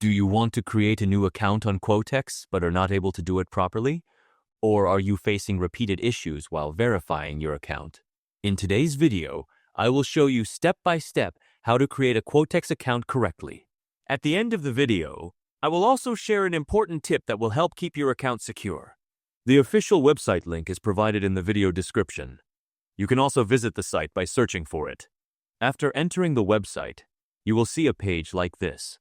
Do you want to create a new account on Quotex but are not able to do it properly? Or are you facing repeated issues while verifying your account? In today's video, I will show you step by step how to create a Quotex account correctly. At the end of the video, I will also share an important tip that will help keep your account secure. The official website link is provided in the video description. You can also visit the site by searching for it. After entering the website, you will see a page like this.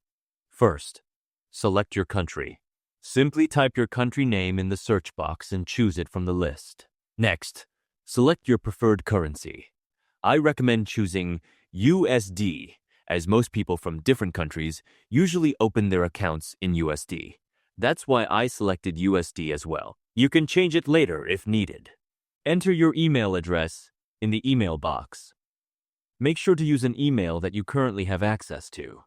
First, select your country. Simply type your country name in the search box and choose it from the list. Next, select your preferred currency. I recommend choosing USD, as most people from different countries usually open their accounts in USD. That's why I selected USD as well. You can change it later if needed. Enter your email address in the email box. Make sure to use an email that you currently have access to.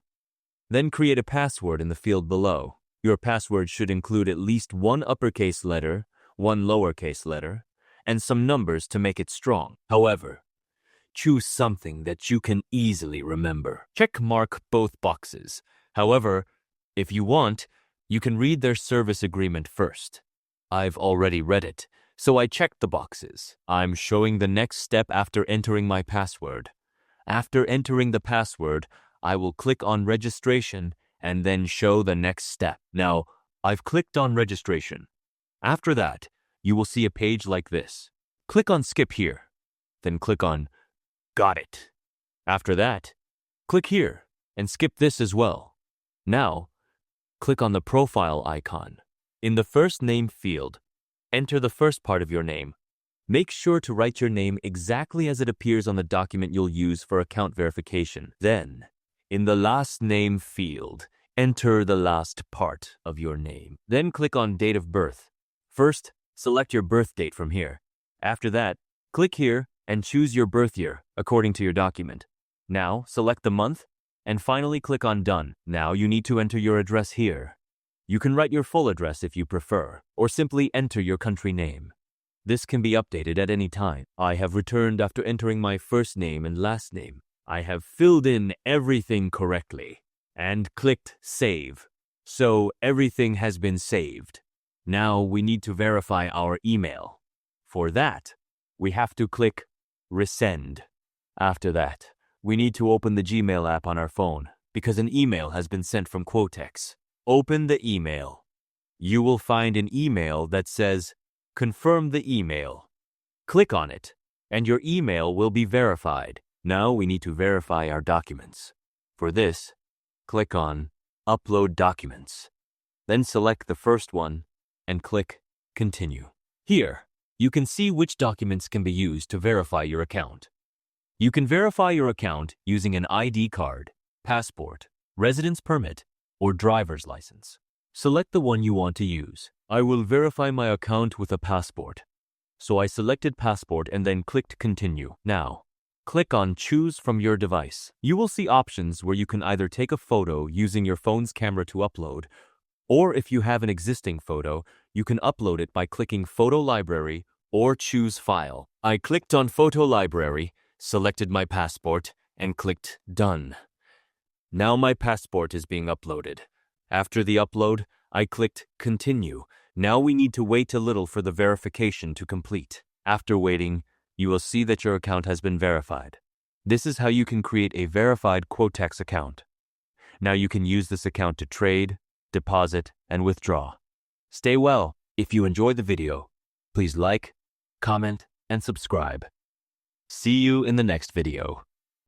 Then create a password in the field below. Your password should include at least one uppercase letter, one lowercase letter, and some numbers to make it strong. However, choose something that you can easily remember. Check mark both boxes. However, if you want, you can read their service agreement first. I've already read it, so I checked the boxes. I'm showing the next step after entering my password. After entering the password, I will click on registration and then show the next step. Now, I've clicked on registration. After that, you will see a page like this. Click on skip here, then click on got it. After that, click here and skip this as well. Now, click on the profile icon. In the first name field, enter the first part of your name. Make sure to write your name exactly as it appears on the document you'll use for account verification. Then, in the last name field, enter the last part of your name. Then click on date of birth. First, select your birth date from here. After that, click here and choose your birth year according to your document. Now, select the month and finally click on done. Now you need to enter your address here. You can write your full address if you prefer, or simply enter your country name. This can be updated at any time. I have returned after entering my first name and last name. I have filled in everything correctly and clicked save. So everything has been saved. Now we need to verify our email. For that, we have to click resend. After that, we need to open the Gmail app on our phone because an email has been sent from Quotex. Open the email. You will find an email that says confirm the email. Click on it, and your email will be verified. Now we need to verify our documents. For this, click on Upload Documents. Then select the first one and click Continue. Here, you can see which documents can be used to verify your account. You can verify your account using an ID card, passport, residence permit, or driver's license. Select the one you want to use. I will verify my account with a passport. So I selected passport and then clicked continue. Now, click on choose from your device. You will see options where you can either take a photo using your phone's camera to upload, or if you have an existing photo, you can upload it by clicking photo library or choose file. I clicked on photo library, selected my passport, and clicked done. Now my passport is being uploaded. After the upload, I clicked continue. Now we need to wait a little for the verification to complete. After waiting, you will see that your account has been verified. This is how you can create a verified Quotex account. Now you can use this account to trade, deposit, and withdraw. Stay well. If you enjoyed the video, please like, comment, and subscribe. See you in the next video.